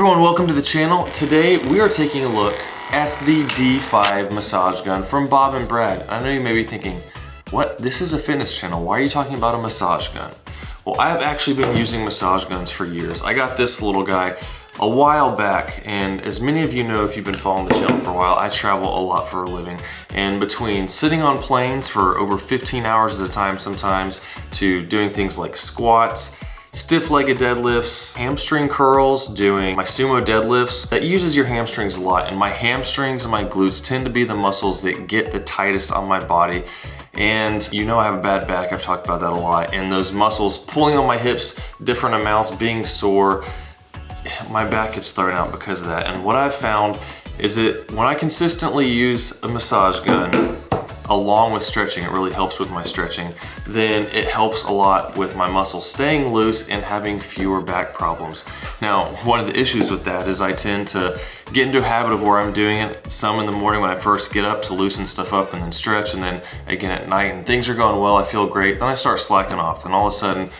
everyone, welcome to the channel. Today we are taking a look at the D5 massage gun from Bob and Brad. I know you may be thinking, what? This is a fitness channel. Why are you talking about a massage gun? Well, I have actually been using massage guns for years. I got this little guy a while back, and as many of you know if you've been following the channel for a while, I travel a lot for a living. And between sitting on planes for over 15 hours at a time sometimes, to doing things like squats, stiff-legged deadlifts, hamstring curls, doing my sumo deadlifts, that uses your hamstrings a lot. And my hamstrings and my glutes tend to be the muscles that get the tightest on my body. And you know I have a bad back, I've talked about that a lot. And those muscles pulling on my hips, different amounts, being sore, my back gets thrown out because of that. And what I've found is that when I consistently use a massage gun, along with stretching, it really helps with my stretching, then it helps a lot with my muscles staying loose and having fewer back problems. Now, one of the issues with that is I tend to get into a habit of where I'm doing it some in the morning when I first get up to loosen stuff up and then stretch, and then again at night, and things are going well, I feel great, then I start slacking off, then all of a sudden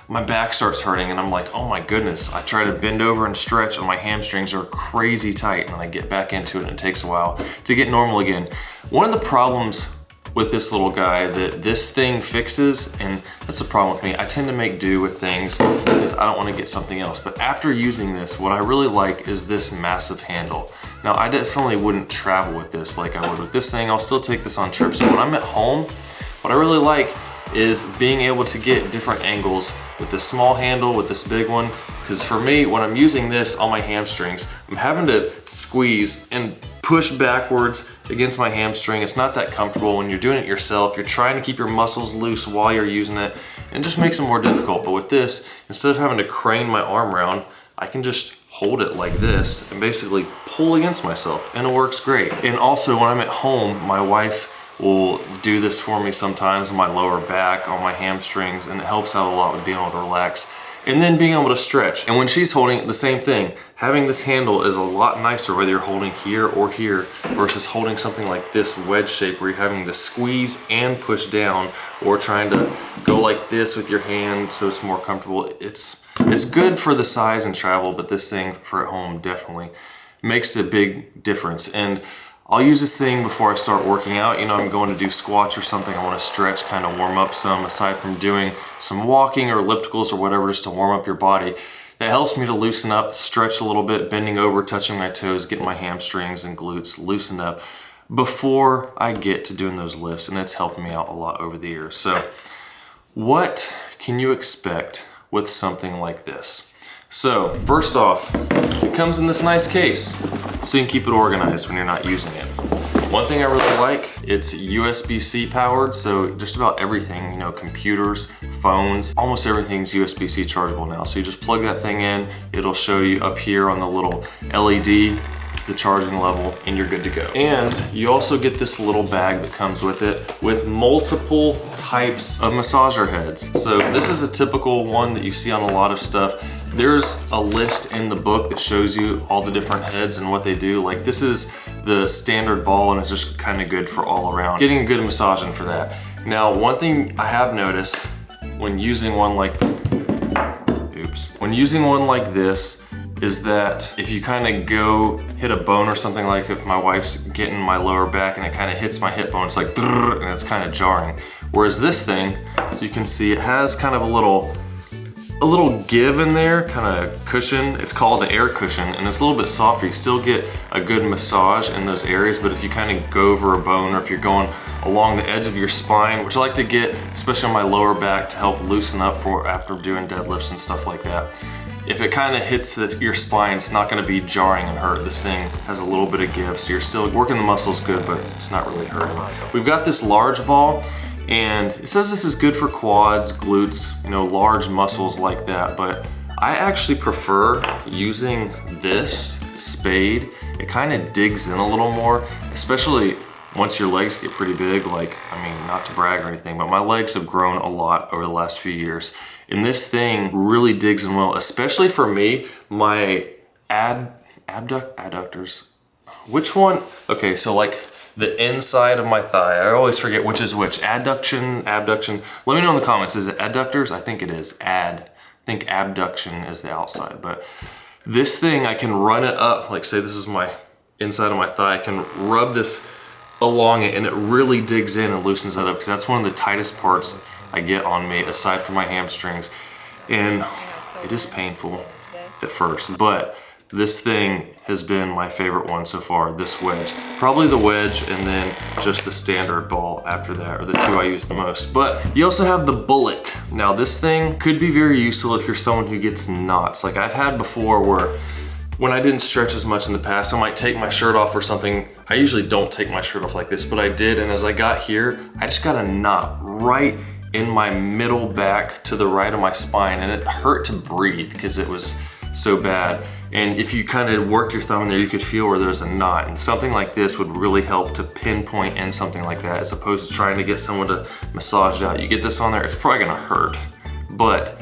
my back starts hurting and I'm like, oh my goodness. I try to bend over and stretch and my hamstrings are crazy tight, and I get back into it and it takes a while to get normal again. One of the problems with this little guy that this thing fixes, and that's the problem with me, I tend to make do with things because I don't want to get something else. But after using this, what I really like is this massive handle. Now, I definitely wouldn't travel with this like I would with this thing. I'll still take this on trips, but when I'm at home, what I really like is being able to get different angles with this small handle, with this big one. Because for me, when I'm using this on my hamstrings, I'm having to squeeze and push backwards against my hamstring. It's not that comfortable when you're doing it yourself. You're trying to keep your muscles loose while you're using it, and it just makes it more difficult. But with this, instead of having to crane my arm around, I can just hold it like this and basically pull against myself, and it works great. And also when I'm at home, my wife will do this for me sometimes on my lower back, on my hamstrings, and it helps out a lot with being able to relax. And then being able to stretch. And when she's holding it, the same thing. Having this handle is a lot nicer whether you're holding here or here versus holding something like this wedge shape where you're having to squeeze and push down, or trying to go like this with your hand so it's more comfortable. It's good for the size and travel, but this thing for at home definitely makes a big difference. And I'll use this thing before I start working out. You know, I'm going to do squats or something, I want to stretch, kind of warm up some, aside from doing some walking or ellipticals or whatever, just to warm up your body. That helps me to loosen up, stretch a little bit, bending over, touching my toes, getting my hamstrings and glutes loosened up before I get to doing those lifts, and it's helping me out a lot over the years. So what can you expect with something like this? So first off, it comes in this nice case, so you can keep it organized when you're not using it. One thing I really like, it's USB-C powered, so just about everything, you know, computers, phones, almost everything's USB-C chargeable now. So you just plug that thing in, it'll show you up here on the little LED, the charging level, and you're good to go. And you also get this little bag that comes with it with multiple types of massager heads. So this is a typical one that you see on a lot of stuff. There's a list in the book that shows you all the different heads and what they do. Like, this is the standard ball, and it's just kind of good for all around. Getting a good massaging for that. Now, one thing I have noticed when using one like, when using one like this, is that if you kind of go hit a bone or something, like if my wife's getting my lower back and it kind of hits my hip bone, it's like, and it's kind of jarring. Whereas this thing, as you can see, it has kind of a little give in there, kind of cushion. It's called the air cushion, and it's a little bit softer. You still get a good massage in those areas, but if you kind of go over a bone, or if you're going along the edge of your spine, which I like to get, especially on my lower back, to help loosen up for after doing deadlifts and stuff like that. If it kind of hits your spine, it's not going to be jarring and hurt. This thing has a little bit of give, so you're still working the muscles good, but it's not really hurting. We've got this large ball, and it says this is good for quads, glutes, you know, large muscles like that, but I actually prefer using this spade. It kind of digs in a little more, especially once your legs get pretty big. Like, I mean, not to brag or anything, but my legs have grown a lot over the last few years. And this thing really digs in well, especially for me, my adductors. Which one? Okay, so like the inside of my thigh. I always forget which is which. Adduction, abduction. Let me know in the comments, is it adductors? I think it is. I think abduction is the outside, but This thing, I can run it up, like say this is my inside of my thigh, I can rub this along it and it really digs in and loosens that up, because that's one of the tightest parts I get on me aside from my hamstrings. And it is painful at first, but this thing has been my favorite one so far, this wedge. Probably the wedge and then just the standard ball after that are the two I use the most. But you also have the bullet. Now this thing could be very useful if you're someone who gets knots. Like I've had before where when I didn't stretch as much in the past, I might take my shirt off or something. I usually don't take my shirt off like this, but I did, and as I got here, I just got a knot right in my middle back to the right of my spine, and it hurt to breathe because it was so bad. And if you kind of worked your thumb in there, you could feel where there's a knot, and something like this would really help to pinpoint in something like that, as opposed to trying to get someone to massage it out. You get this on there, it's probably gonna hurt, but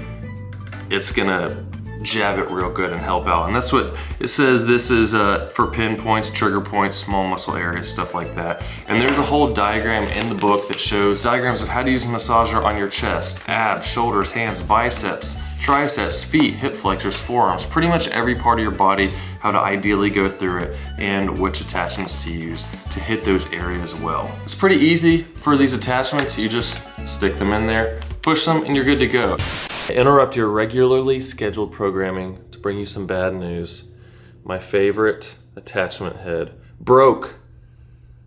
it's gonna jab it real good and help out. And that's what it says. This is for pinpoints, trigger points, small muscle areas, stuff like that. And there's a whole diagram in the book that shows diagrams of how to use a massager on your chest, abs, shoulders, hands, biceps, triceps, feet, hip flexors, forearms, pretty much every part of your body, how to ideally go through it and which attachments to use to hit those areas well. It's pretty easy for these attachments. You just stick them in there, push them, and you're good to go. I interrupt your regularly scheduled programming to bring you some bad news. My favorite attachment head broke.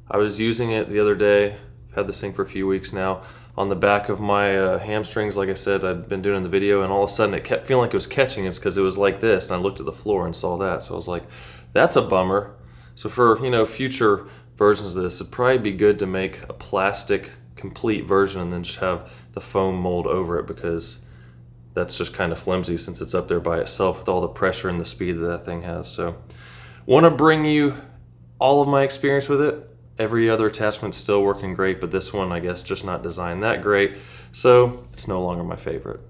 I was using it the other day, I've had this thing for a few weeks now, on the back of my hamstrings. Like I said, I'd been doing the video, and all of a sudden it kept feeling like it was catching. It's because it was like this, and I looked at the floor and saw that. So I was like, that's a bummer. So for future versions of this, it'd probably be good to make a plastic complete version and then just have the foam mold over it, because that's just kind of flimsy since it's up there by itself with all the pressure and the speed that thing has. So want to bring you all of my experience with it. Every other attachment's still working great, but this one, I guess, just not designed that great. So it's no longer my favorite.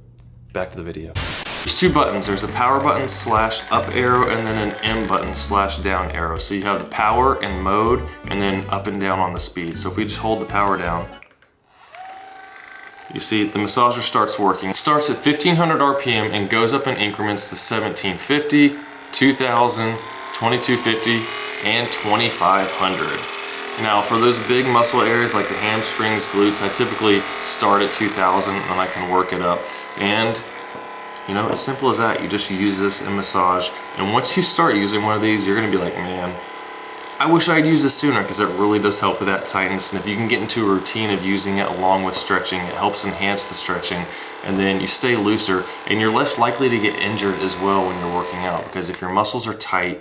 Back to the video. There's two buttons. There's a power button / up arrow, and then an M button / down arrow. So you have the power and mode, and then up and down on the speed. So if we just hold the power down, you see the massager starts working. It starts at 1500 RPM and goes up in increments to 1750, 2000, 2250, and 2500. Now for those big muscle areas like the hamstrings, glutes, I typically start at 2000 and I can work it up. And as simple as that, you just use this in massage. And once you start using one of these, you're gonna be like, man, I wish I'd used this sooner, because it really does help with that tightness. And if you can get into a routine of using it along with stretching, it helps enhance the stretching, and then you stay looser and you're less likely to get injured as well when you're working out, because if your muscles are tight,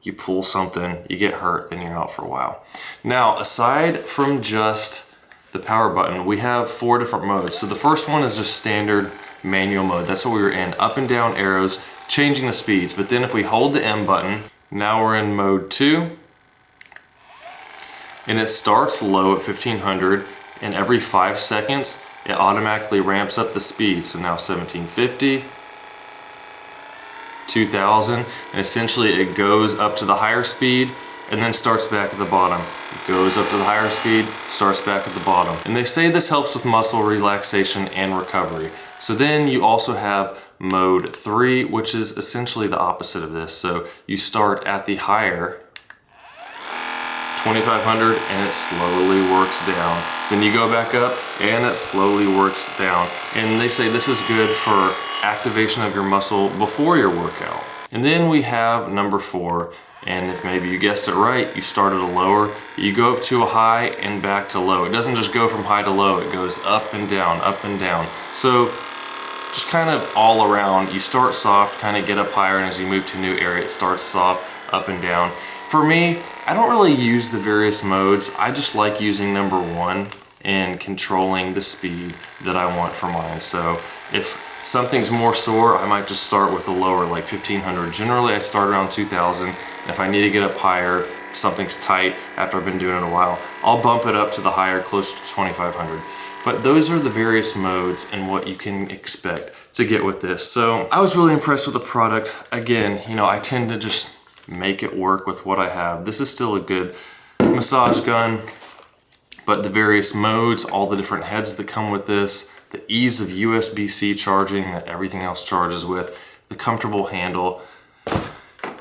you pull something, you get hurt, then you're out for a while. Now, aside from just the power button, we have 4 different modes. So the first one is just standard manual mode. That's what we were in, up and down arrows, changing the speeds. But then if we hold the M button, now we're in mode 2. And it starts low at 1500, and every 5 seconds, it automatically ramps up the speed. So now 1750, 2000, and essentially it goes up to the higher speed and then starts back at the bottom. It goes up to the higher speed, starts back at the bottom. And they say this helps with muscle relaxation and recovery. So then you also have mode 3, which is essentially the opposite of this. So you start at the higher 2500 and it slowly works down. Then you go back up and it slowly works down. And they say this is good for activation of your muscle before your workout. And then we have number 4, and if maybe you guessed it right, you start at a lower, you go up to a high and back to low. It doesn't just go from high to low, it goes up and down, up and down. So just kind of all around, you start soft, kind of get up higher, and as you move to a new area, it starts soft, up and down. For me, I don't really use the various modes. I just like using number 1 and controlling the speed that I want for mine. So if something's more sore, I might just start with the lower, like 1500. Generally, I start around 2000. If I need to get up higher, if something's tight after I've been doing it a while, I'll bump it up to the higher, close to 2500. But those are the various modes and what you can expect to get with this. So I was really impressed with the product. Again, I tend to just make it work with what I have. This is still a good massage gun, but the various modes, all the different heads that come with this, the ease of USB-C charging that everything else charges with, the comfortable handle,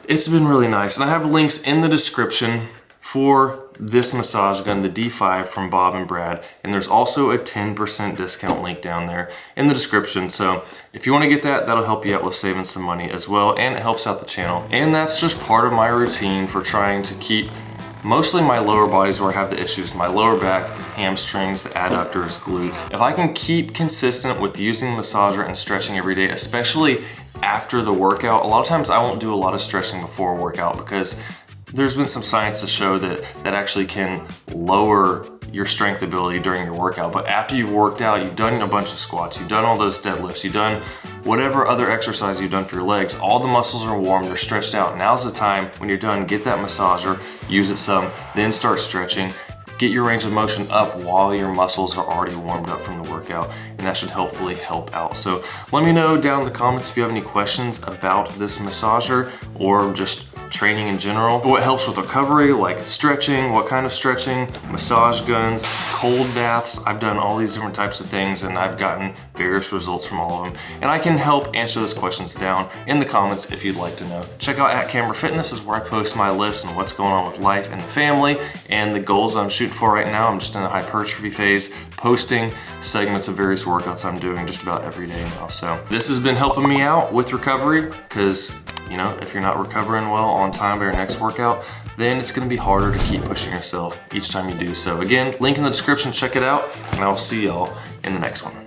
it's been really nice. And I have links in the description for this massage gun, the D5 from Bob and Brad. And there's also a 10% discount link down there in the description. So if you want to get that, that'll help you out with saving some money as well. And it helps out the channel. And that's just part of my routine for trying to keep mostly my lower bodies where I have the issues, my lower back, hamstrings, the adductors, glutes. If I can keep consistent with using the massager and stretching every day, especially after the workout, a lot of times I won't do a lot of stretching before a workout because there's been some science to show that that actually can lower your strength ability during your workout. But after you've worked out, you've done a bunch of squats, you've done all those deadlifts, you've done whatever other exercise you've done for your legs, all the muscles are warm, they're stretched out. Now's the time when you're done, get that massager, use it some, then start stretching. Get your range of motion up while your muscles are already warmed up from the workout, and that should hopefully help out. So let me know down in the comments if you have any questions about this massager or just training in general. What helps with recovery, like stretching, what kind of stretching, massage guns, cold baths. I've done all these different types of things and I've gotten various results from all of them. And I can help answer those questions down in the comments if you'd like to know. Check out @Camber Fitness is where I post my lifts and what's going on with life and the family and the goals I'm shooting for right now. I'm just in a hypertrophy phase, posting segments of various workouts I'm doing just about every day now. So this has been helping me out with recovery because, you know, if you're not recovering well on time by your next workout, then it's gonna be harder to keep pushing yourself each time you do. So again, link in the description, check it out, and I'll see y'all in the next one.